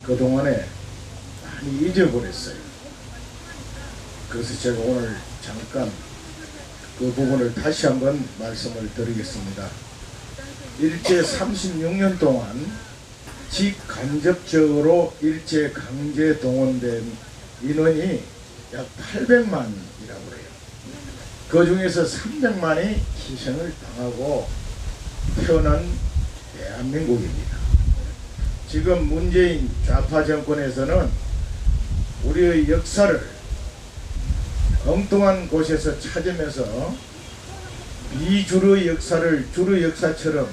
그동안에 많이 잊어버렸어요. 그래서 제가 오늘 잠깐 그 부분을 다시 한번 말씀을 드리겠습니다. 일제 36년 동안 직간접적으로 일제 강제 동원된 인원이 약 800만이라고 그래요. 그 중에서 300만이 희생을 당하고 태어난 대한민국입니다. 지금 문재인 좌파 정권에서는 우리의 역사를 엉뚱한 곳에서 찾으면서 비주류 역사를 주류 역사처럼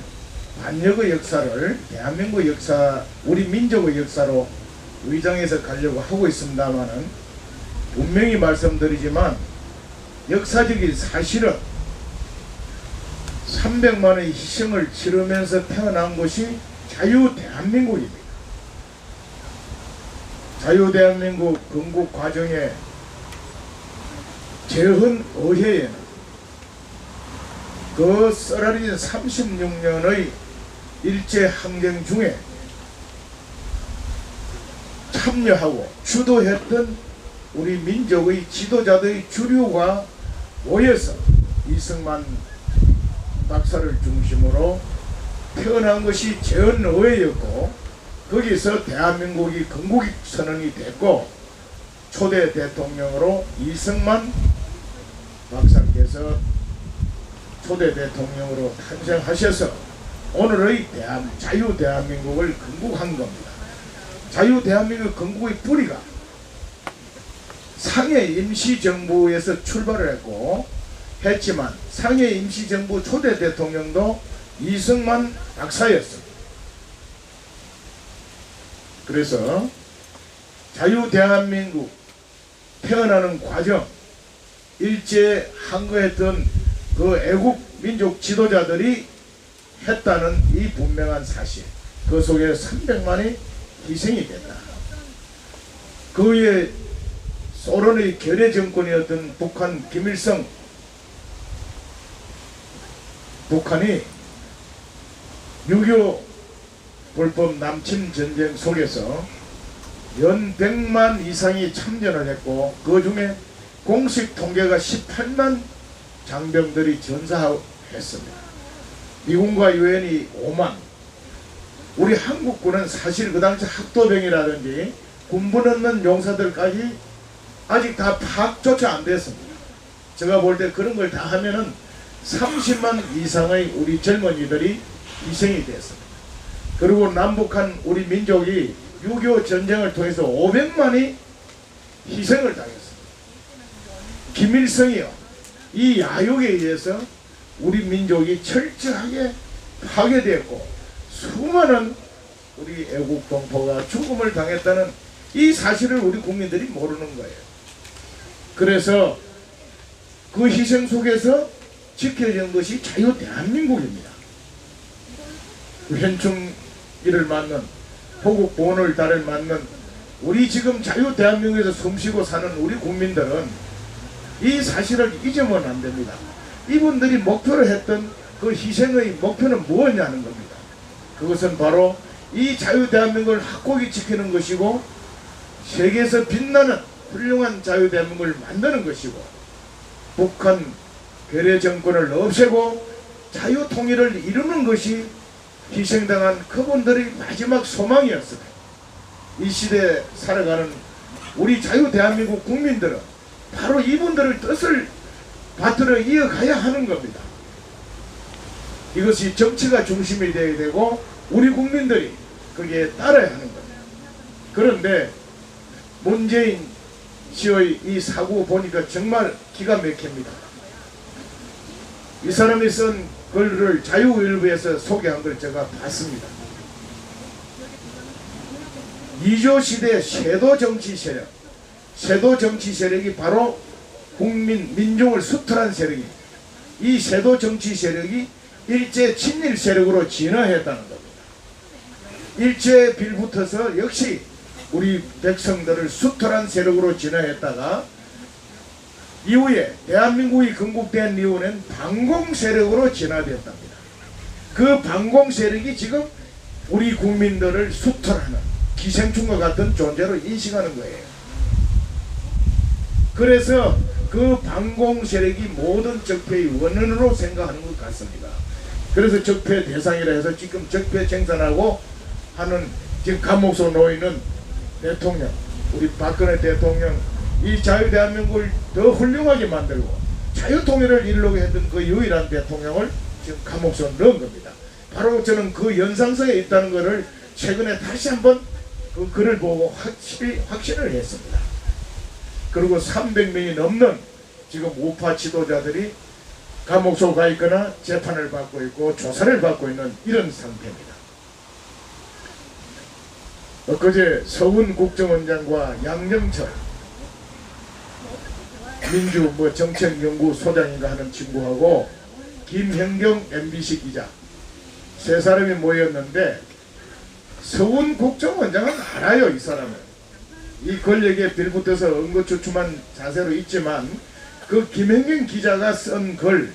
반역의 역사를 대한민국 역사, 우리 민족의 역사로 위장해서 가려고 하고 있습니다만은 분명히 말씀드리지만 역사적인 사실은 300만의 희생을 치르면서 태어난 것이 자유 대한민국입니다. 자유 대한민국 건국 과정에 재헌 의회에는 그 쓰라린 36년의 일제 항쟁 중에 참여하고 주도했던 우리 민족의 지도자들의 주류가 모여서 이승만 박사를 중심으로 태어난 것이 재헌의회였고, 거기서 대한민국이 건국 선언이 됐고 초대 대통령으로 이승만 박사께서 초대 대통령으로 탄생하셔서 오늘의 자유 대한민국을 건국한 겁니다. 자유 대한민국 건국의 뿌리가 상해 임시정부에서 출발을 했지만 상해 임시정부 초대 대통령도 이승만 박사였습니다. 그래서 자유 대한민국 태어나는 과정, 일제 항거했던 그 애국 민족 지도자들이 했다는 이 분명한 사실, 그 속에 300만이 희생이 됐다. 그 위에 소련의 결의 정권이었던 북한 김일성, 북한이 6.25 불법 남침 전쟁 속에서 연 100만 이상이 참전을 했고, 그 중에 공식 통계가 18만 장병들이 전사했습니다. 미군과 유엔이 5만. 우리 한국군은 사실 그 당시 학도병이라든지 군분 없는 용사들까지 아직 다 파악조차 안 됐습니다. 제가 볼 때 그런 걸 다 하면은 30만 이상의 우리 젊은이들이 희생이 됐습니다. 그리고 남북한 우리 민족이 6.25 전쟁을 통해서 500만이 희생을 당했습니다. 김일성이요, 이 야욕에 의해서 우리 민족이 철저하게 파괴되었고 수많은 우리 애국 동포가 죽음을 당했다는 이 사실을 우리 국민들이 모르는 거예요. 그래서 그 희생 속에서 지켜진 것이 자유 대한민국입니다. 현충일을 맞는, 호국 보훈을 달을 맞는 우리 지금 자유 대한민국에서 숨쉬고 사는 우리 국민들은 이 사실을 잊으면 안 됩니다. 이분들이 목표로 했던 그 희생의 목표는 무엇이냐는 겁니다. 그것은 바로 이 자유 대한민국을 확고히 지키는 것이고 세계에서 빛나는 훌륭한 자유 대한민국을 만드는 것이고 북한 괴뢰 정권을 없애고 자유 통일을 이루는 것이 희생당한 그분들의 마지막 소망이었습니다. 이 시대에 살아가는 우리 자유 대한민국 국민들은 바로 이분들의 뜻을 받들어 이어가야 하는 겁니다. 이것이 정치가 중심이 되어야 되고 우리 국민들이 거기에 따라야 하는 겁니다. 그런데 문재인 씨의 이 사고 보니까 정말 기가 막힙니다. 이 사람이 쓴 글을 자유일보에서 소개한 걸 제가 봤습니다. 이조 시대의 쇄도 정치 세력, 쇄도 정치 세력이 바로 국민, 민중을 수탈한 세력입니다. 이 쇄도 정치 세력이 일제 친일 세력으로 진화했다는 겁니다. 일제에 빌붙어서 역시 우리 백성들을 수탈한 세력으로 진화했다가 이후에 대한민국이 건국된 이후는 반공 세력으로 진화되었답니다. 그 반공 세력이 지금 우리 국민들을 수탈하는, 기생충과 같은 존재로 인식하는 거예요. 그래서 그 반공 세력이 모든 적폐의 원인으로 생각하는 것 같습니다. 그래서 적폐 대상이라 해서 지금 적폐 청산하고 하는 지금 감옥소 놓이는 대통령, 우리 박근혜 대통령, 이 자유대한민국을 더 훌륭하게 만들고 자유통일을 이루려고 했던 그 유일한 대통령을 지금 감옥소 넣은 겁니다. 바로 저는 그 연상성에 있다는 것을 최근에 다시 한번 그 글을 보고 확신을 했습니다. 그리고 300명이 넘는 지금 우파 지도자들이 감옥소 가 있거나 재판을 받고 있고 조사를 받고 있는 이런 상태입니다. 엊그제 서훈 국정원장과 양정철 민주 정책연구소장인가 하는 친구하고 김현경 MBC 기자 세 사람이 모였는데, 서훈 국정원장은 알아요. 이 사람은 이 권력에 빌붙어서 응거추춤한 자세로 있지만 그 김현경 기자가 쓴 글,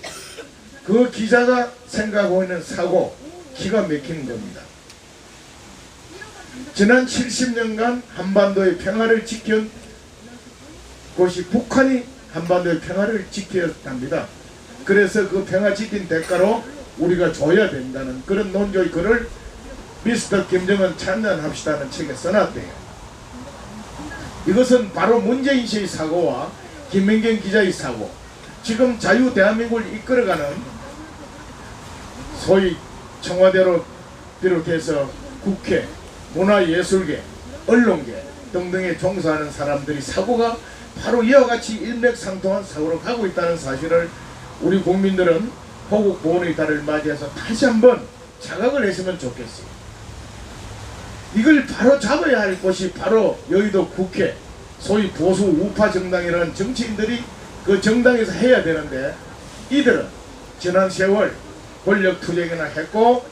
그 기자가 생각하고 있는 사고 기가 막히는 겁니다. 지난 70년간 한반도의 평화를 지킨 곳이 북한이 한반도의 평화를 지켰답니다. 그래서 그 평화 지킨 대가로 우리가 줘야 된다는 그런 논조의 글을 미스터 김정은 찬양합시다는 책에 써놨대요. 이것은 바로 문재인 씨의 사고와 김민경 기자의 사고, 지금 자유대한민국을 이끌어가는 소위 청와대로 비롯해서 국회, 문화예술계, 언론계 등등에 종사하는 사람들이 사고가 바로 이와 같이 일맥상통한 사고로 가고 있다는 사실을 우리 국민들은 호국 보훈의 달을 맞이해서 다시 한번 자각을 했으면 좋겠어요. 이걸 바로 잡아야 할 곳이 바로 여의도 국회, 소위 보수 우파 정당이라는 정치인들이 그 정당에서 해야 되는데, 이들은 지난 세월 권력 투쟁이나 했고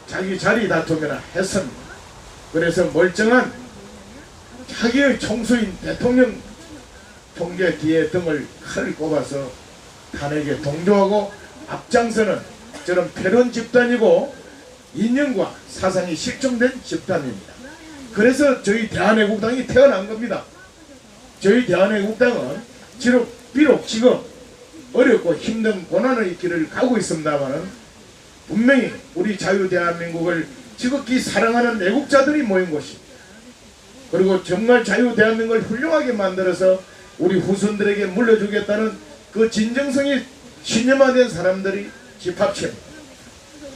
자기 자리 다툼이나 했습니다. 그래서 멀쩡한 자기의 총수인 대통령 통제 뒤에 등을 칼을 꼽아서 탄핵에 동조하고 앞장서는 저런 패런 집단이고 이념과 사상이 실종된 집단입니다. 그래서 저희 대한애국당이 태어난 겁니다. 저희 대한애국당은 비록 지금 어렵고 힘든 고난의 길을 가고 있습니다만 분명히 우리 자유대한민국을 지극히 사랑하는 애국자들이 모인 곳입니다. 그리고 정말 자유대한민국을 훌륭하게 만들어서 우리 후손들에게 물려주겠다는 그 진정성이 신념화된 사람들이 집합체입니다.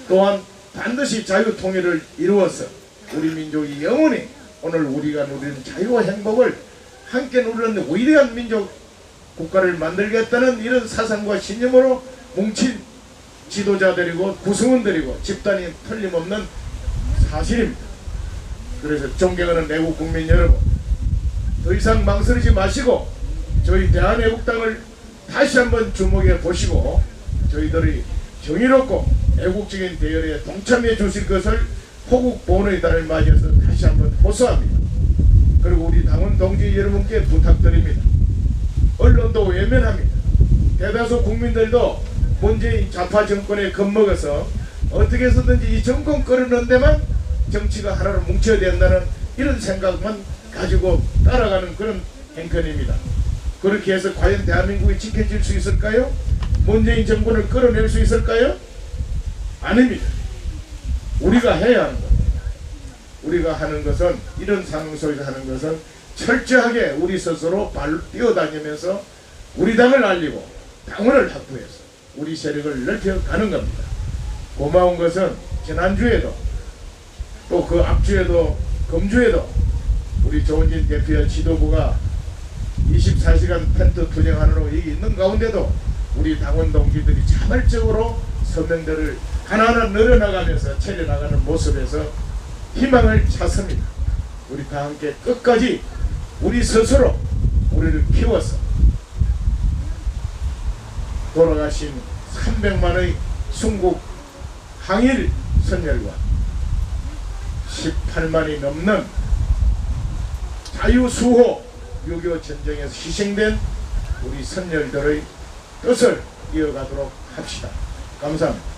또한 반드시 자유통일을 이루어서 우리 민족이 영원히 오늘 우리가 누리는 자유와 행복을 함께 누리는 위대한 민족 국가를 만들겠다는 이런 사상과 신념으로 뭉친 지도자들이고 구성원들이고 집단이 틀림없는 사실입니다. 그래서 존경하는 애국 국민 여러분, 더 이상 망설이지 마시고 저희 대한애국당을 다시 한번 주목해 보시고 저희들이 정의롭고 애국적인 대열에 동참해 주실 것을 호국 보훈의 달을 맞이해서 다시 한번 호소합니다. 그리고 우리 당원 동지 여러분께 부탁드립니다. 언론도 외면합니다. 대다수 국민들도 문재인 좌파 정권에 겁먹어서 어떻게 해서든지 이 정권 끌어넣는 데만 정치가 하나로 뭉쳐야 된다는 이런 생각만 가지고 따라가는 그런 행편입니다. 그렇게 해서 과연 대한민국이 지켜질 수 있을까요? 문재인 정권을 끌어낼 수 있을까요? 아닙니다. 우리가 해야 하는 겁니다. 우리가 하는 것은, 이런 상황 속에서 하는 것은 철저하게 우리 스스로 발로 뛰어다니면서 우리 당을 알리고 당원을 확보해서 우리 세력을 넓혀가는 겁니다. 고마운 것은 지난주에도 또 그 앞주에도 금주에도 우리 조은진 대표의 지도부가 24시간 텐트 투쟁하느라고 여기 있는 가운데도 우리 당원 동지들이 자발적으로 서명들을 하나하나 늘어나가면서 채려나가는 모습에서 희망을 찾습니다. 우리 다 함께 끝까지 우리 스스로 우리를 키워서 돌아가신 300만의 순국 항일 선열과 18만이 넘는 자유수호 6.25 전쟁에서 희생된 우리 선열들의 뜻을 이어가도록 합시다. 감사합니다.